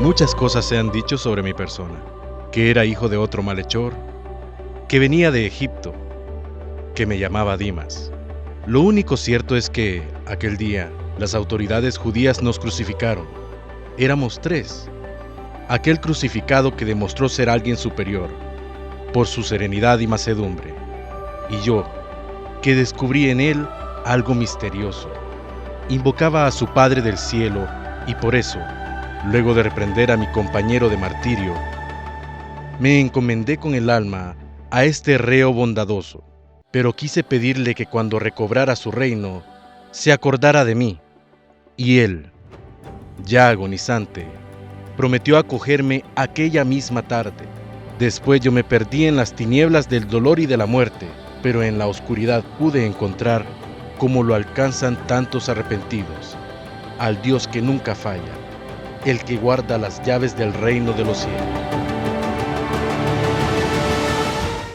Muchas cosas se han dicho sobre mi persona, que era hijo de otro malhechor, que venía de Egipto, que me llamaba Dimas. Lo único cierto es que, aquel día, las autoridades judías nos crucificaron. Éramos 3. Aquel crucificado que demostró ser alguien superior, por su serenidad y mansedumbre, y yo, que descubrí en él algo misterioso. Invocaba a su Padre del cielo y por eso, luego de reprender a mi compañero de martirio, me encomendé con el alma a este reo bondadoso, pero quise pedirle que cuando recobrara su reino, se acordara de mí, y él, ya agonizante, prometió acogerme aquella misma tarde. Después yo me perdí en las tinieblas del dolor y de la muerte, pero en la oscuridad pude encontrar, como lo alcanzan tantos arrepentidos, al Dios que nunca falla, el que guarda las llaves del reino de los cielos.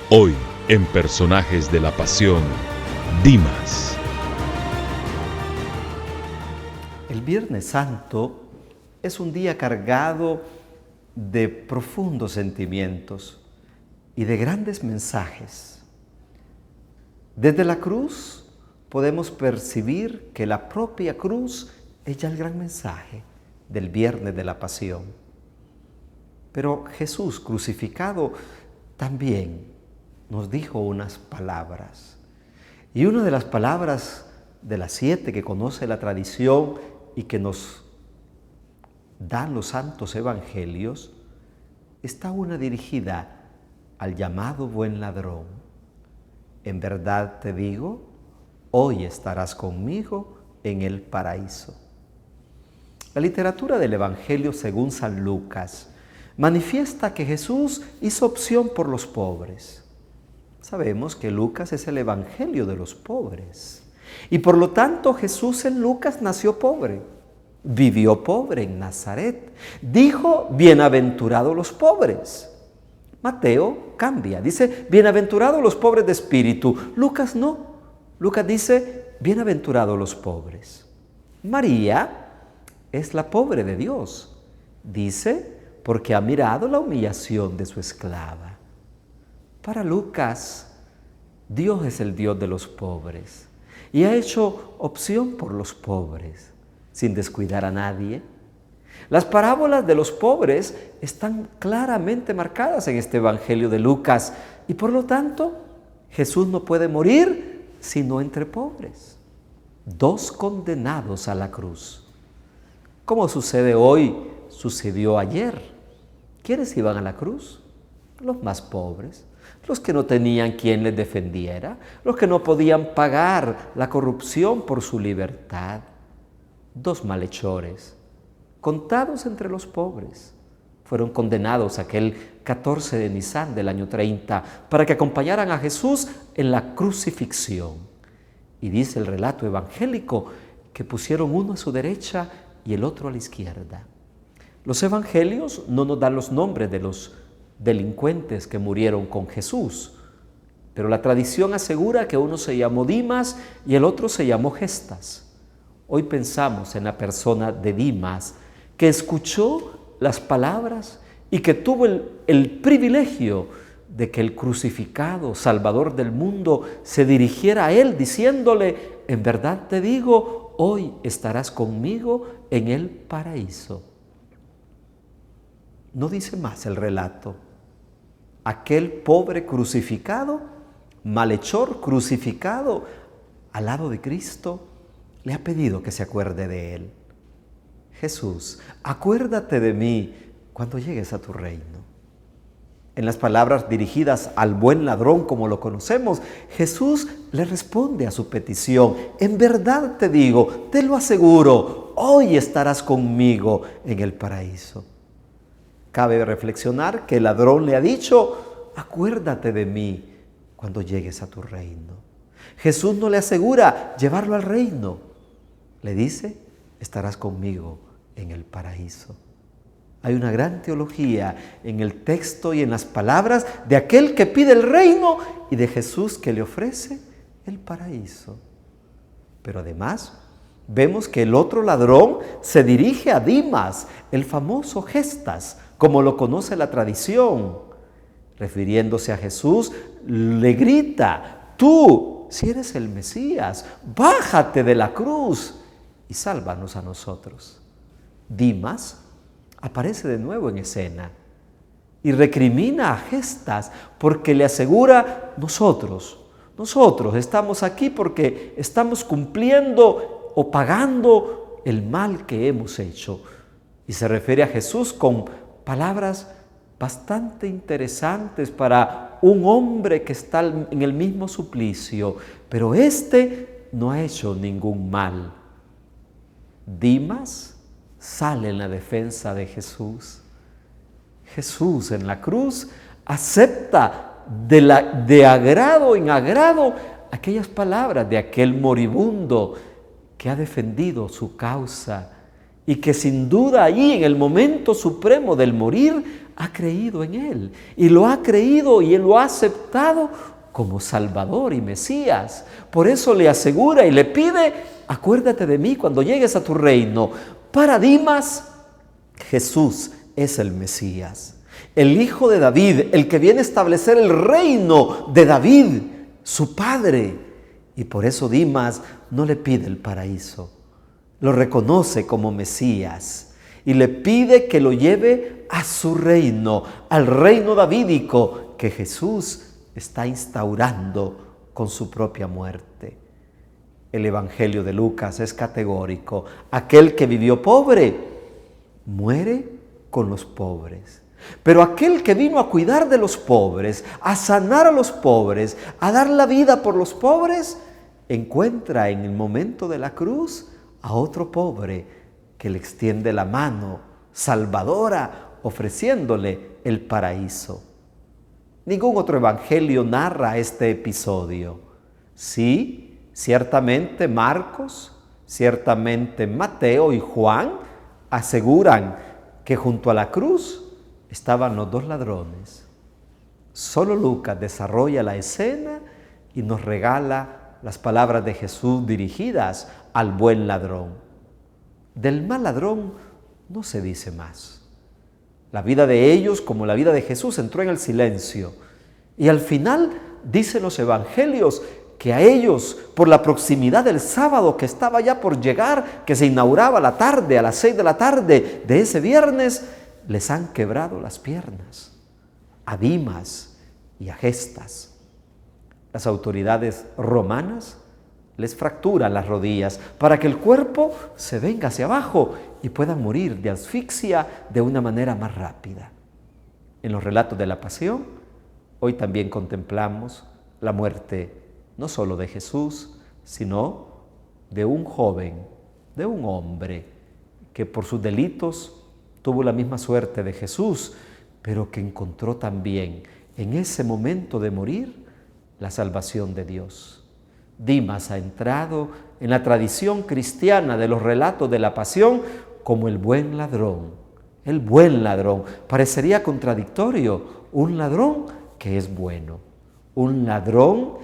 Hoy, en Personajes de la Pasión, Dimas. El Viernes Santo es un día cargado de profundos sentimientos y de grandes mensajes. Desde la cruz podemos percibir que la propia cruz es ya el gran mensaje del Viernes de la Pasión. Pero Jesús crucificado también nos dijo unas palabras. Y una de las palabras de las 7 que conoce la tradición y que nos dan los santos evangelios, está una dirigida al llamado buen ladrón. En verdad te digo, hoy estarás conmigo en el paraíso. La literatura del Evangelio según San Lucas manifiesta que Jesús hizo opción por los pobres. Sabemos que Lucas es el Evangelio de los pobres. Y por lo tanto Jesús en Lucas nació pobre, vivió pobre en Nazaret. Dijo, bienaventurados los pobres. Mateo cambia, dice, bienaventurados los pobres de espíritu. Lucas no. Lucas dice, bienaventurados los pobres. María es la pobre de Dios. Dice, porque ha mirado la humillación de su esclava. Para Lucas, Dios es el Dios de los pobres y ha hecho opción por los pobres, sin descuidar a nadie. Las parábolas de los pobres están claramente marcadas en este Evangelio de Lucas y por lo tanto, Jesús no puede morir sino entre pobres. 2 condenados a la cruz. Como sucede hoy, sucedió ayer. ¿Quiénes iban a la cruz? Los más pobres, los que no tenían quien les defendiera, los que no podían pagar la corrupción por su libertad. 2 malhechores, contados entre los pobres, fueron condenados aquel 14 de Nisan del año 30 para que acompañaran a Jesús en la crucifixión. Y dice el relato evangélico que pusieron uno a su derecha y el otro a la izquierda. Los evangelios no nos dan los nombres de los delincuentes que murieron con Jesús, pero la tradición asegura que uno se llamó Dimas y el otro se llamó Gestas. Hoy pensamos en la persona de Dimas, que escuchó las palabras y que tuvo el privilegio de que el crucificado Salvador del mundo se dirigiera a él diciéndole, en verdad te digo, hoy estarás conmigo en el paraíso. No dice más el relato. Aquel pobre crucificado, malhechor crucificado al lado de Cristo, le ha pedido que se acuerde de él. Jesús, acuérdate de mí cuando llegues a tu reino. En las palabras dirigidas al buen ladrón como lo conocemos, Jesús le responde a su petición. En verdad te digo, te lo aseguro, hoy estarás conmigo en el paraíso. Cabe reflexionar que el ladrón le ha dicho, acuérdate de mí cuando llegues a tu reino. Jesús no le asegura llevarlo al reino. Le dice, estarás conmigo en el paraíso. Hay una gran teología en el texto y en las palabras de aquel que pide el reino y de Jesús que le ofrece el paraíso. Pero además vemos que el otro ladrón se dirige a Dimas, el famoso Gestas, como lo conoce la tradición. Refiriéndose a Jesús, le grita: tú, si eres el Mesías, bájate de la cruz y sálvanos a nosotros. Dimas aparece de nuevo en escena y recrimina a Gestas porque le asegura: nosotros estamos aquí porque estamos cumpliendo o pagando el mal que hemos hecho. Y se refiere a Jesús con palabras bastante interesantes para un hombre que está en el mismo suplicio, pero este no ha hecho ningún mal. Dimas sale en la defensa de Jesús. Jesús en la cruz acepta de agrado en agrado aquellas palabras de aquel moribundo que ha defendido su causa y que sin duda ahí en el momento supremo del morir ha creído en Él y lo ha creído y Él lo ha aceptado como Salvador y Mesías. Por eso le asegura y le pide: acuérdate de mí cuando llegues a tu reino. Para Dimas, Jesús es el Mesías, el hijo de David, el que viene a establecer el reino de David, su padre. Y por eso Dimas no le pide el paraíso, lo reconoce como Mesías y le pide que lo lleve a su reino, al reino davídico que Jesús está instaurando con su propia muerte. El Evangelio de Lucas es categórico: aquel que vivió pobre, muere con los pobres. Pero aquel que vino a cuidar de los pobres, a sanar a los pobres, a dar la vida por los pobres, encuentra en el momento de la cruz a otro pobre que le extiende la mano salvadora, ofreciéndole el paraíso. Ningún otro evangelio narra este episodio. Sí, ciertamente Marcos, ciertamente Mateo y Juan aseguran que junto a la cruz estaban los dos ladrones. Solo Lucas desarrolla la escena y nos regala las palabras de Jesús dirigidas al buen ladrón. Del mal ladrón no se dice más. La vida de ellos, como la vida de Jesús, entró en el silencio. Y al final dicen los evangelios que a ellos, por la proximidad del sábado que estaba ya por llegar, que se inauguraba la tarde, a las 6 de la tarde de ese viernes, les han quebrado las piernas, a Dimas y a Gestas. Las autoridades romanas les fracturan las rodillas para que el cuerpo se venga hacia abajo y puedan morir de asfixia de una manera más rápida. En los relatos de la pasión, hoy también contemplamos la muerte no solo de Jesús, sino de un joven, de un hombre que por sus delitos tuvo la misma suerte de Jesús, pero que encontró también en ese momento de morir la salvación de Dios. Dimas ha entrado en la tradición cristiana de los relatos de la pasión como el buen ladrón. El buen ladrón. Parecería contradictorio, un ladrón que es bueno, un ladrón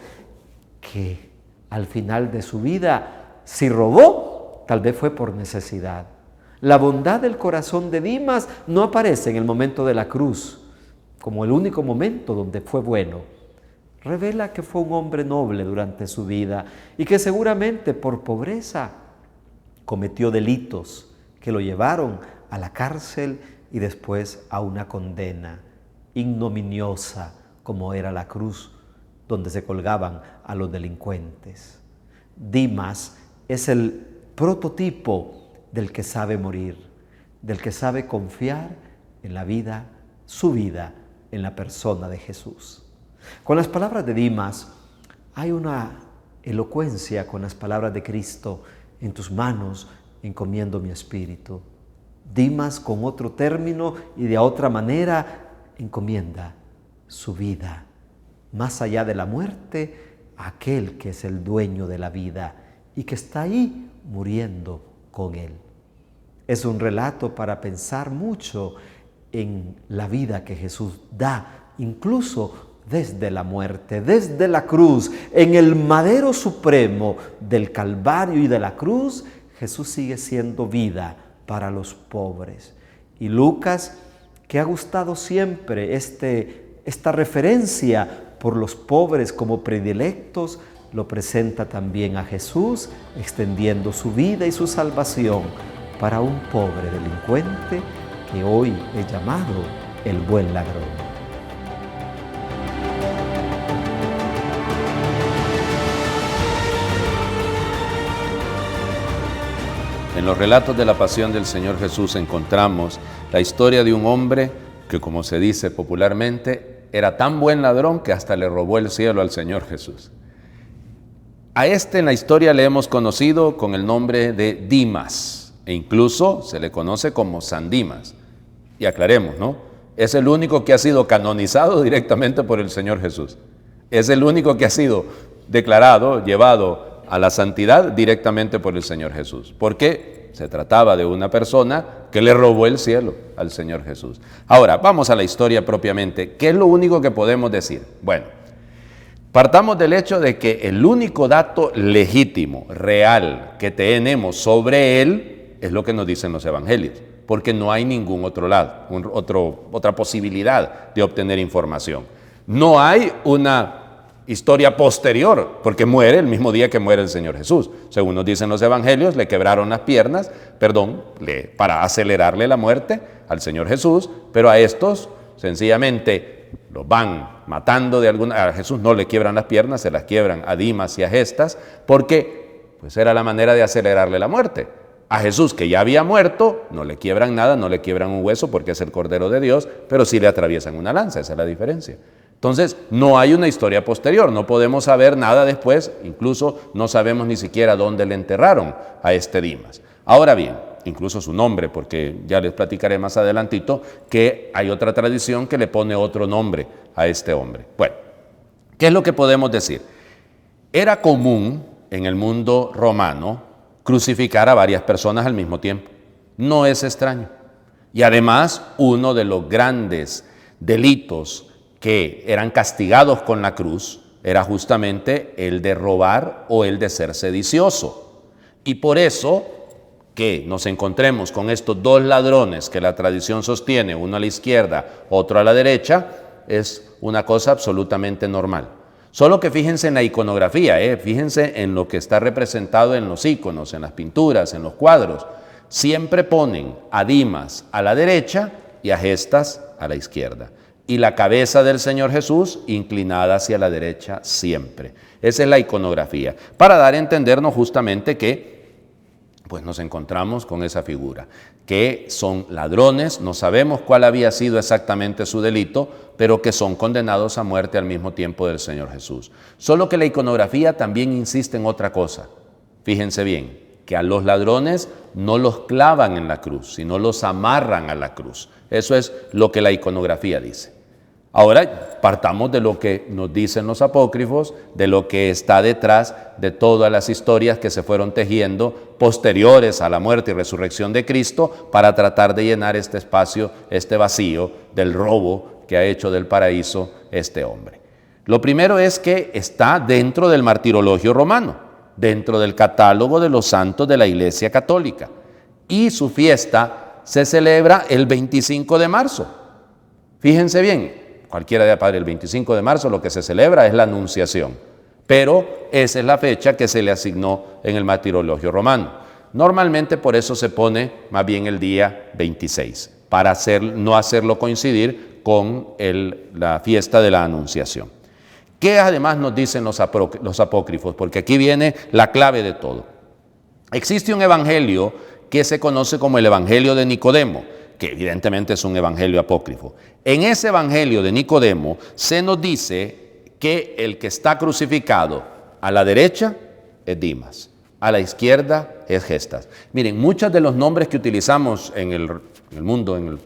que al final de su vida, si robó, tal vez fue por necesidad. La bondad del corazón de Dimas no aparece en el momento de la cruz, como el único momento donde fue bueno. Revela que fue un hombre noble durante su vida y que seguramente por pobreza cometió delitos que lo llevaron a la cárcel y después a una condena ignominiosa como era la cruz donde se colgaban a los delincuentes. Dimas es el prototipo del que sabe morir, del que sabe confiar en la vida, su vida, en la persona de Jesús. Con las palabras de Dimas hay una elocuencia con las palabras de Cristo: en tus manos encomiendo mi espíritu. Dimas, con otro término y de otra manera, encomienda su vida, más allá de la muerte, a aquel que es el dueño de la vida y que está ahí muriendo con él. Es un relato para pensar mucho en la vida que Jesús da, incluso desde la muerte, desde la cruz, en el madero supremo del Calvario y de la cruz. Jesús sigue siendo vida para los pobres. Y Lucas, que ha gustado siempre esta referencia por los pobres como predilectos, lo presenta también a Jesús, extendiendo su vida y su salvación para un pobre delincuente que hoy es llamado el buen ladrón. En los relatos de la pasión del Señor Jesús encontramos la historia de un hombre que, como se dice popularmente, era tan buen ladrón que hasta le robó el cielo al Señor Jesús. A este en la historia le hemos conocido con el nombre de Dimas, e incluso se le conoce como San Dimas. Y aclaremos, ¿no? Es el único que ha sido canonizado directamente por el Señor Jesús. Es el único que ha sido declarado, llevado a la santidad directamente por el Señor Jesús. ¿Por qué? Se trataba de una persona que le robó el cielo al Señor Jesús. Ahora, vamos a la historia propiamente. ¿Qué es lo único que podemos decir? Bueno, partamos del hecho de que el único dato legítimo, real, que tenemos sobre él es lo que nos dicen los evangelios, porque no hay ningún otro lado, otra posibilidad de obtener información. No hay una historia posterior, porque muere el mismo día que muere el Señor Jesús. Según nos dicen los evangelios, le quebraron las piernas, para acelerarle la muerte al Señor Jesús, pero a estos sencillamente los van matando a Jesús no le quiebran las piernas, se las quiebran a Dimas y a Gestas, porque pues era la manera de acelerarle la muerte. A Jesús, que ya había muerto, no le quiebran nada, no le quiebran un hueso porque es el Cordero de Dios, pero sí le atraviesan una lanza, esa es la diferencia. Entonces, no hay una historia posterior, no podemos saber nada después, incluso no sabemos ni siquiera dónde le enterraron a este Dimas. Ahora bien, incluso su nombre, porque ya les platicaré más adelantito, que hay otra tradición que le pone otro nombre a este hombre. Bueno, ¿qué es lo que podemos decir? Era común en el mundo romano crucificar a varias personas al mismo tiempo. No es extraño. Y además, uno de los grandes delitos que eran castigados con la cruz era justamente el de robar o el de ser sedicioso. Y por eso que nos encontremos con estos dos ladrones que la tradición sostiene, uno a la izquierda, otro a la derecha, es una cosa absolutamente normal. Solo que fíjense en la iconografía, fíjense en lo que está representado en los iconos, en las pinturas, en los cuadros. Siempre ponen a Dimas a la derecha y a Gestas a la izquierda. Y la cabeza del Señor Jesús inclinada hacia la derecha siempre. Esa es la iconografía, para dar a entendernos justamente que pues nos encontramos con esa figura, que son ladrones, no sabemos cuál había sido exactamente su delito, pero que son condenados a muerte al mismo tiempo del Señor Jesús. Solo que la iconografía también insiste en otra cosa. Fíjense bien, que a los ladrones no los clavan en la cruz, sino los amarran a la cruz. Eso es lo que la iconografía dice. Ahora partamos de lo que nos dicen los apócrifos, de lo que está detrás de todas las historias que se fueron tejiendo posteriores a la muerte y resurrección de Cristo para tratar de llenar este espacio, este vacío del robo que ha hecho del paraíso este hombre. Lo primero es que está dentro del martirologio romano, dentro del catálogo de los santos de la Iglesia Católica, y su fiesta se celebra el 25 de marzo. Fíjense bien. Cualquiera día padre, el 25 de marzo lo que se celebra es la Anunciación, pero esa es la fecha que se le asignó en el martirologio romano. Normalmente por eso se pone más bien el día 26, para no hacerlo coincidir con la fiesta de la Anunciación. ¿Qué además nos dicen los apócrifos? Porque aquí viene la clave de todo. Existe un evangelio que se conoce como el Evangelio de Nicodemo, que evidentemente es un evangelio apócrifo. En ese evangelio de Nicodemo se nos dice que el que está crucificado a la derecha es Dimas, a la izquierda es Gestas. Miren, muchos de los nombres que utilizamos en el mundo, en el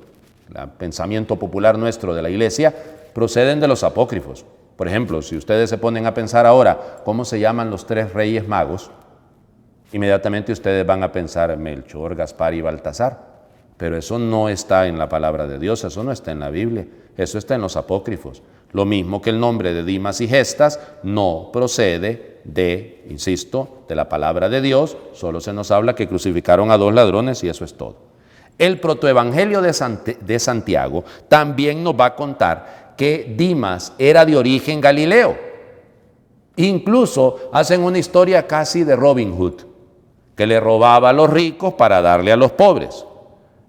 pensamiento popular nuestro de la iglesia, proceden de los apócrifos. Por ejemplo, si ustedes se ponen a pensar ahora cómo se llaman los tres reyes magos, inmediatamente ustedes van a pensar Melchor, Gaspar y Baltasar. Pero eso no está en la palabra de Dios, eso no está en la Biblia, eso está en los apócrifos. Lo mismo que el nombre de Dimas y Gestas no procede insisto, de la palabra de Dios. Solo se nos habla que crucificaron a 2 ladrones y eso es todo. El protoevangelio de Santiago también nos va a contar que Dimas era de origen galileo. Incluso hacen una historia casi de Robin Hood, que le robaba a los ricos para darle a los pobres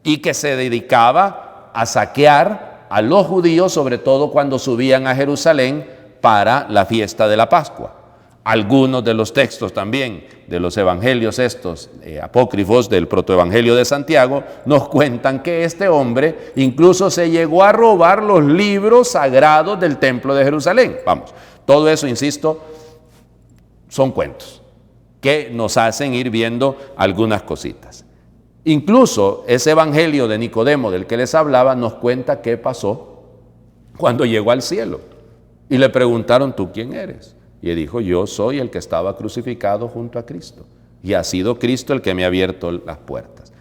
y que se dedicaba a saquear a los judíos, sobre todo cuando subían a Jerusalén para la fiesta de la Pascua. Algunos de los textos también de los evangelios estos apócrifos del protoevangelio de Santiago nos cuentan que este hombre incluso se llegó a robar los libros sagrados del templo de Jerusalén. Vamos, todo eso, insisto, son cuentos que nos hacen ir viendo algunas cositas. Incluso ese evangelio de Nicodemo del que les hablaba nos cuenta qué pasó cuando llegó al cielo. Y le preguntaron, ¿tú quién eres? Y él dijo, yo soy el que estaba crucificado junto a Cristo. Y ha sido Cristo el que me ha abierto las puertas.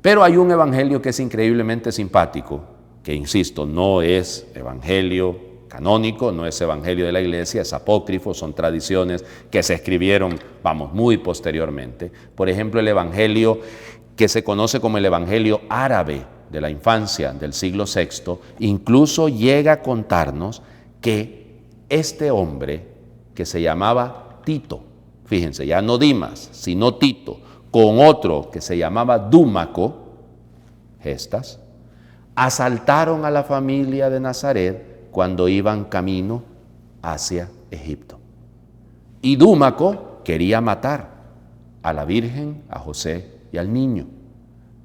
Pero hay un evangelio que es increíblemente simpático, que insisto, no es evangelio canónico, no es evangelio de la iglesia, es apócrifo, son tradiciones que se escribieron, muy posteriormente. Por ejemplo, el evangelio que se conoce como el evangelio árabe de la infancia del siglo VI, incluso llega a contarnos que este hombre, que se llamaba Tito, fíjense, ya no Dimas, sino Tito, con otro que se llamaba Dúmaco, gestas, asaltaron a la familia de Nazaret cuando iban camino hacia Egipto. Y Dúmaco quería matar a la Virgen, a José y al niño.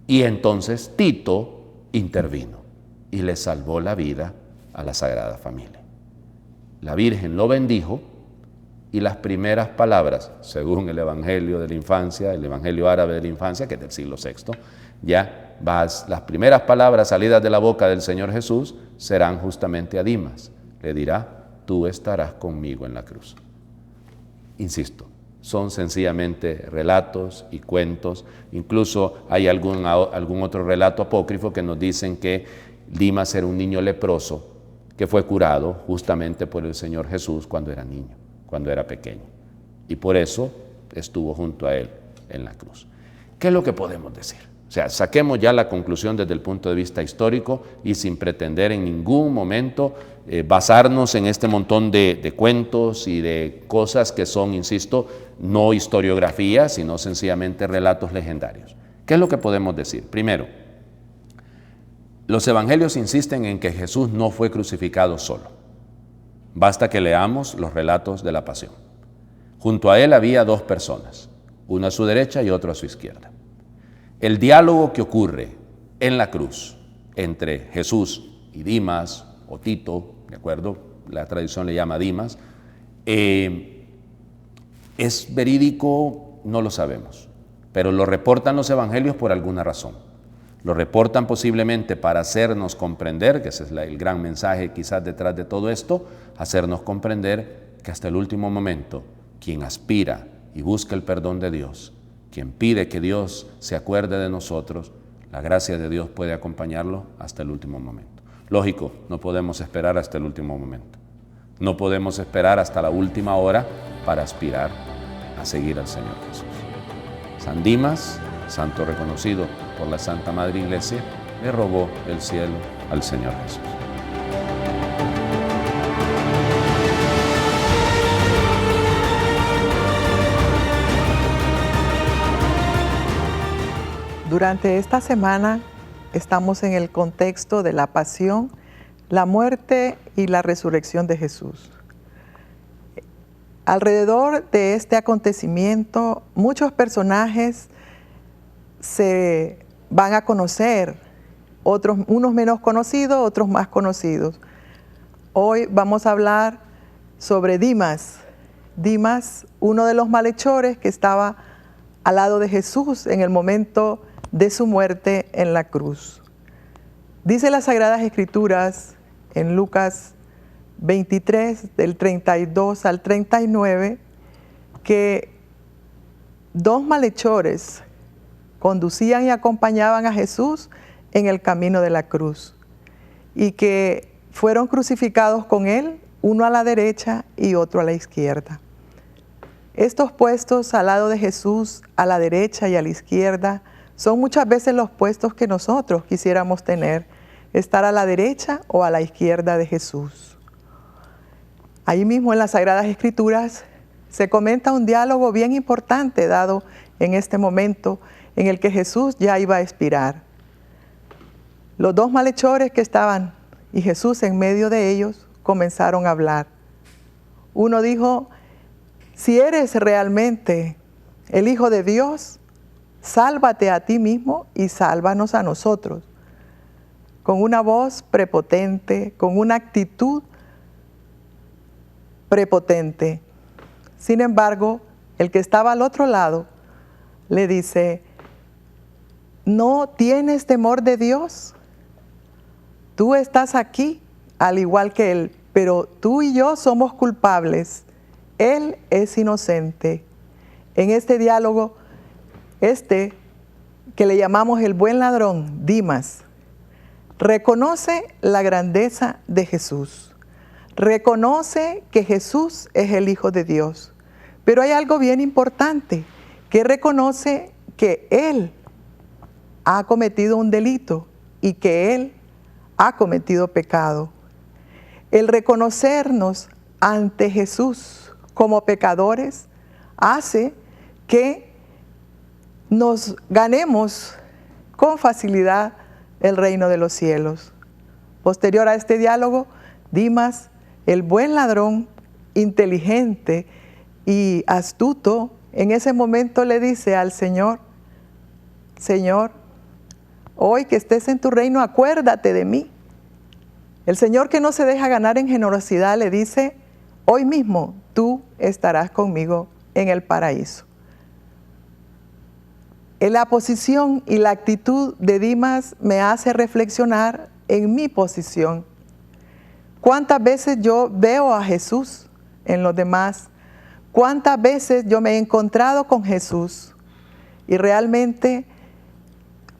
Y entonces Tito intervino y le salvó la vida a la Sagrada Familia. La Virgen lo bendijo y las primeras palabras, según el Evangelio de la Infancia, el Evangelio árabe de la Infancia, que es del siglo VI, las primeras palabras salidas de la boca del Señor Jesús serán justamente a Dimas. Le dirá, tú estarás conmigo en la cruz. Insisto, son sencillamente relatos y cuentos. Incluso hay algún otro relato apócrifo que nos dicen que Dimas era un niño leproso que fue curado justamente por el Señor Jesús cuando era niño, cuando era pequeño. Y por eso estuvo junto a él en la cruz. ¿Qué es lo que podemos decir? O sea, saquemos ya la conclusión desde el punto de vista histórico y sin pretender en ningún momento basarnos en este montón de cuentos y de cosas que son, insisto, no historiografías, sino sencillamente relatos legendarios. ¿Qué es lo que podemos decir? Primero, los evangelios insisten en que Jesús no fue crucificado solo. Basta que leamos los relatos de la pasión. Junto a él había 2 personas, uno a su derecha y otro a su izquierda. El diálogo que ocurre en la cruz entre Jesús y Dimas o Tito, ¿de acuerdo? La tradición le llama Dimas. ¿Es verídico? No lo sabemos, pero lo reportan los evangelios por alguna razón. Lo reportan posiblemente para hacernos comprender, que ese es el gran mensaje quizás detrás de todo esto, hacernos comprender que hasta el último momento, quien aspira y busca el perdón de Dios, quien pide que Dios se acuerde de nosotros, la gracia de Dios puede acompañarlo hasta el último momento. Lógico, no podemos esperar hasta el último momento. No podemos esperar hasta la última hora para aspirar a seguir al Señor Jesús. San Dimas, santo reconocido por la Santa Madre Iglesia, le robó el cielo al Señor Jesús. Durante esta semana estamos en el contexto de la pasión, la muerte y la resurrección de Jesús. Alrededor de este acontecimiento, muchos personajes se van a conocer, unos menos conocidos, otros más conocidos. Hoy vamos a hablar sobre Dimas. Dimas, uno de los malhechores que estaba al lado de Jesús en el momento de su muerte en la cruz. Dice las Sagradas Escrituras en Lucas 23, del 32 al 39, que 2 malhechores conducían y acompañaban a Jesús en el camino de la cruz y que fueron crucificados con él, uno a la derecha y otro a la izquierda. Estos puestos al lado de Jesús, a la derecha y a la izquierda, son muchas veces los puestos que nosotros quisiéramos tener, estar a la derecha o a la izquierda de Jesús. Ahí mismo en las Sagradas Escrituras se comenta un diálogo bien importante dado en este momento en el que Jesús ya iba a expirar. Los dos malhechores que estaban y Jesús en medio de ellos comenzaron a hablar. Uno dijo: si eres realmente el Hijo de Dios, sálvate a ti mismo y sálvanos a nosotros. Con una voz prepotente, con una actitud prepotente. Sin embargo, el que estaba al otro lado le dice: ¿no tienes temor de Dios? Tú estás aquí al igual que Él, pero tú y yo somos culpables. Él es inocente. En este diálogo, que le llamamos el buen ladrón, Dimas, reconoce la grandeza de Jesús. Reconoce que Jesús es el Hijo de Dios. Pero hay algo bien importante, que reconoce que Él ha cometido un delito y que Él ha cometido pecado. El reconocernos ante Jesús como pecadores hace que nos ganemos con facilidad el reino de los cielos. Posterior a este diálogo, Dimas, el buen ladrón, inteligente y astuto, en ese momento le dice al Señor: Señor, hoy que estés en tu reino, acuérdate de mí. El Señor, que no se deja ganar en generosidad, le dice: hoy mismo tú estarás conmigo en el paraíso. En la posición y la actitud de Dimas me hace reflexionar en mi posición. ¿Cuántas veces yo veo a Jesús en los demás? ¿Cuántas veces yo me he encontrado con Jesús y realmente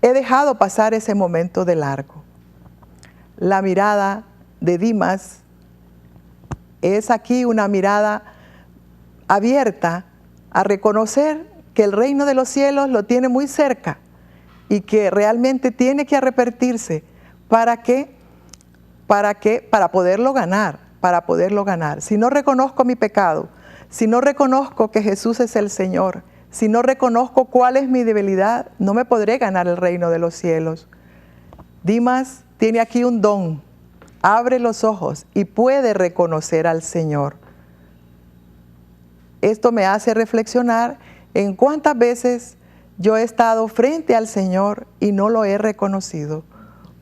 he dejado pasar ese momento de largo? La mirada de Dimas es aquí una mirada abierta a reconocer que el reino de los cielos lo tiene muy cerca y que realmente tiene que arrepentirse. ¿Para qué? Para poderlo ganar, para poderlo ganar. Si no reconozco mi pecado, si no reconozco que Jesús es el Señor, si no reconozco cuál es mi debilidad, no me podré ganar el reino de los cielos. Dimas tiene aquí un don, abre los ojos y puede reconocer al Señor. Esto me hace reflexionar en cuántas veces yo he estado frente al Señor y no lo he reconocido.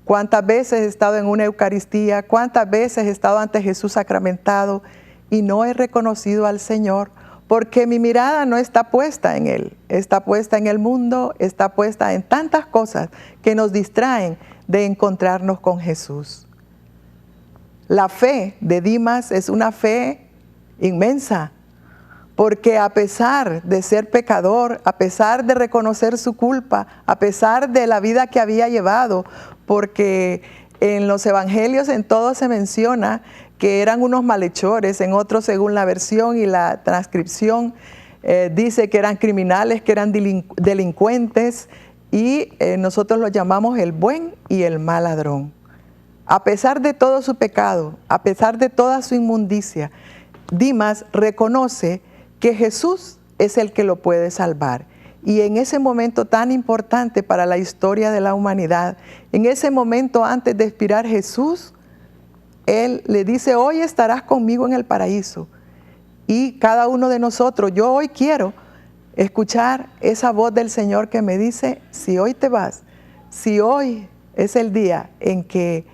Cuántas veces he estado en una Eucaristía, cuántas veces he estado ante Jesús sacramentado y no he reconocido al Señor, porque mi mirada no está puesta en Él, está puesta en el mundo, está puesta en tantas cosas que nos distraen de encontrarnos con Jesús. La fe de Dimas es una fe inmensa, porque a pesar de ser pecador, a pesar de reconocer su culpa, a pesar de la vida que había llevado, porque en los evangelios en todos se menciona que eran unos malhechores, en otros, según la versión y la transcripción, dice que eran criminales, que eran delincuentes, y nosotros los llamamos el buen y el mal ladrón. A pesar de todo su pecado, a pesar de toda su inmundicia, Dimas reconoce que Jesús es el que lo puede salvar. Y en ese momento tan importante para la historia de la humanidad, en ese momento antes de expirar Jesús, Él le dice: hoy estarás conmigo en el paraíso. Y cada uno de nosotros, yo hoy quiero escuchar esa voz del Señor que me dice: si hoy te vas, si hoy es el día en que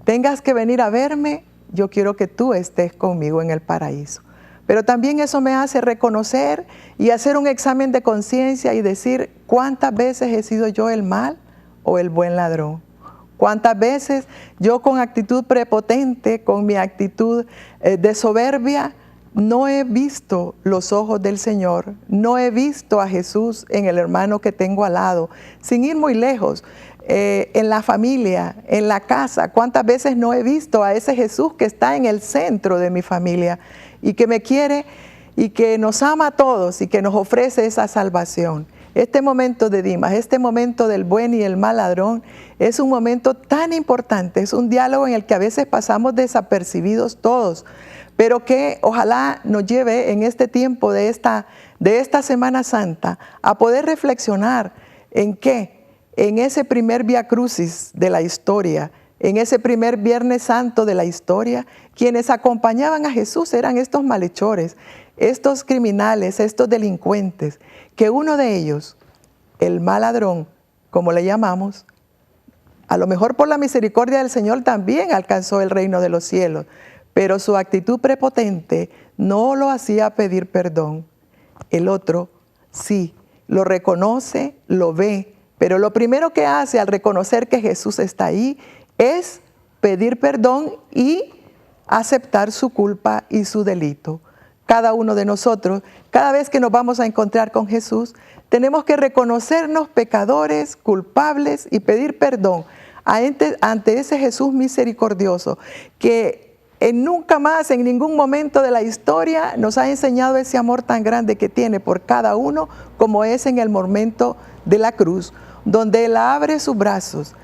tengas que venir a verme, yo quiero que tú estés conmigo en el paraíso. Pero también eso me hace reconocer y hacer un examen de conciencia y decir: ¿cuántas veces he sido yo el mal o el buen ladrón? ¿Cuántas veces yo, con actitud prepotente, con mi actitud de soberbia, no he visto los ojos del Señor, no he visto a Jesús en el hermano que tengo al lado? Sin ir muy lejos, en la familia, en la casa, ¿cuántas veces no he visto a ese Jesús que está en el centro de mi familia y que me quiere y que nos ama a todos y que nos ofrece esa salvación. Este momento de Dimas, este momento del buen y el mal ladrón, es un momento tan importante, es un diálogo en el que a veces pasamos desapercibidos todos, pero que ojalá nos lleve en este tiempo de esta Semana Santa a poder reflexionar en qué, en ese primer Vía Crucis de la historia, en ese primer Viernes Santo de la historia, quienes acompañaban a Jesús eran estos malhechores, estos criminales, estos delincuentes, que uno de ellos, el mal ladrón, como le llamamos, a lo mejor por la misericordia del Señor también alcanzó el reino de los cielos, pero su actitud prepotente no lo hacía pedir perdón. El otro sí, lo reconoce, lo ve, pero lo primero que hace al reconocer que Jesús está ahí es pedir perdón y aceptar su culpa y su delito. Cada uno de nosotros, cada vez que nos vamos a encontrar con Jesús, tenemos que reconocernos pecadores, culpables y pedir perdón ante ese Jesús misericordioso que nunca más, en ningún momento de la historia, nos ha enseñado ese amor tan grande que tiene por cada uno, como es en el momento de la cruz, donde Él abre sus brazos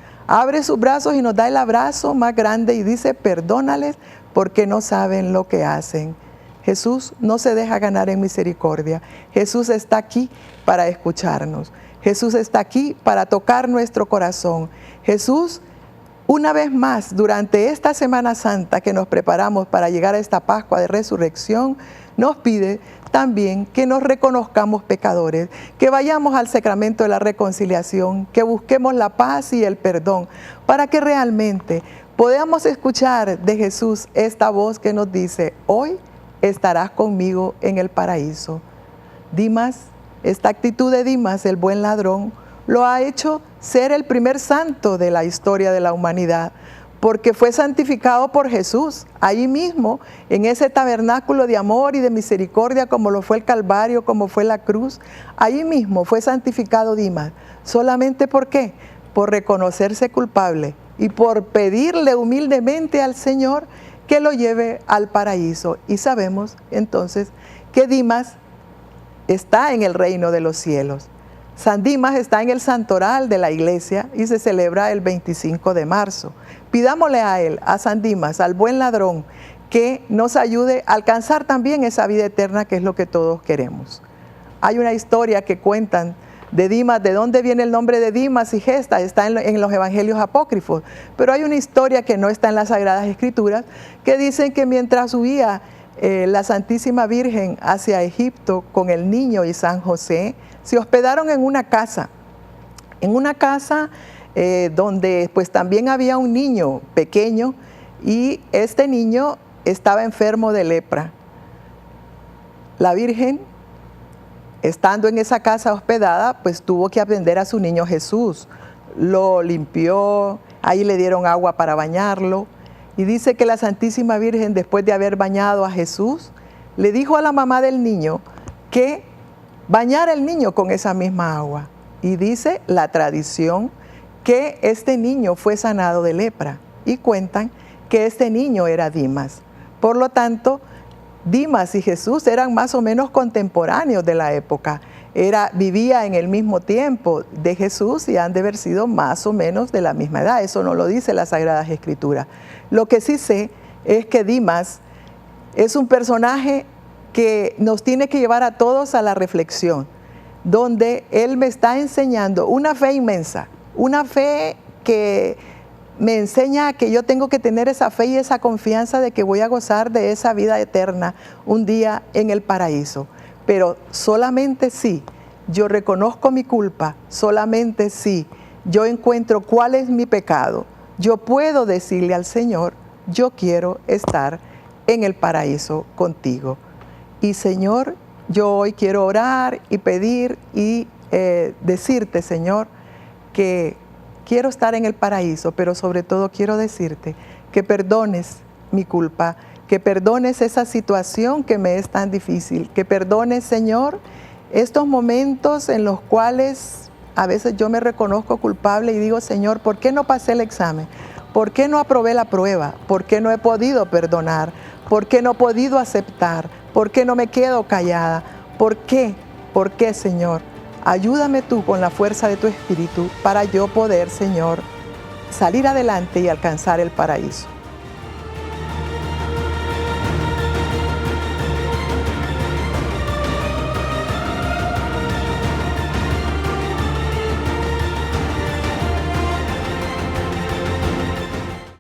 y nos da el abrazo más grande y dice: perdónales porque no saben lo que hacen. Jesús no se deja ganar en misericordia. Jesús está aquí para escucharnos. Jesús está aquí para tocar nuestro corazón. Jesús, una vez más, durante esta Semana Santa que nos preparamos para llegar a esta Pascua de Resurrección, nos pide también que nos reconozcamos pecadores, que vayamos al sacramento de la reconciliación, que busquemos la paz y el perdón, para que realmente podamos escuchar de Jesús esta voz que nos dice: hoy estarás conmigo en el paraíso. Dimas, esta actitud de Dimas, el buen ladrón, lo ha hecho ser el primer santo de la historia de la humanidad, porque fue santificado por Jesús, ahí mismo, en ese tabernáculo de amor y de misericordia, como lo fue el Calvario, como fue la cruz. Ahí mismo fue santificado Dimas. ¿Solamente por qué? Por reconocerse culpable y por pedirle humildemente al Señor que lo lleve al paraíso. Y sabemos entonces que Dimas está en el reino de los cielos. San Dimas está en el santoral de la iglesia y se celebra el 25 de marzo. Pidámosle a él, a San Dimas, al buen ladrón, que nos ayude a alcanzar también esa vida eterna que es lo que todos queremos. Hay una historia que cuentan de Dimas, de dónde viene el nombre de Dimas y Gesta, está en los evangelios apócrifos, pero hay una historia que no está en las Sagradas Escrituras, que dicen que mientras huía la Santísima Virgen hacia Egipto con el niño y San José, se hospedaron en una casa donde pues también había un niño pequeño, y este niño estaba enfermo de lepra. La Virgen, estando en esa casa hospedada, pues tuvo que atender a su niño Jesús. Lo limpió, ahí le dieron agua para bañarlo. Y dice que la Santísima Virgen, después de haber bañado a Jesús, le dijo a la mamá del niño que bañara al niño con esa misma agua. Y dice la tradición que este niño fue sanado de lepra. Y cuentan que este niño era Dimas. Por lo tanto, Dimas y Jesús eran más o menos contemporáneos de la época. Vivía en el mismo tiempo de Jesús y han de haber sido más o menos de la misma edad. Eso no lo dice las Sagradas Escrituras. Lo que sí sé es que Dimas es un personaje que nos tiene que llevar a todos a la reflexión, donde él me está enseñando una fe inmensa, una fe que me enseña que yo tengo que tener esa fe y esa confianza de que voy a gozar de esa vida eterna un día en el paraíso. Pero solamente si yo reconozco mi culpa, solamente si yo encuentro cuál es mi pecado, yo puedo decirle al Señor: yo quiero estar en el paraíso contigo. Y Señor, yo hoy quiero orar y pedir y decirte, Señor, que quiero estar en el paraíso, pero sobre todo quiero decirte que perdones mi culpa, que perdones esa situación que me es tan difícil, que perdones, Señor, estos momentos en los cuales a veces yo me reconozco culpable y digo: Señor, ¿por qué no pasé el examen? ¿Por qué no aprobé la prueba? ¿Por qué no he podido perdonar? ¿Por qué no he podido aceptar? ¿Por qué no me quedo callada? ¿Por qué? ¿Por qué, Señor? Ayúdame tú con la fuerza de tu Espíritu para yo poder, Señor, salir adelante y alcanzar el paraíso.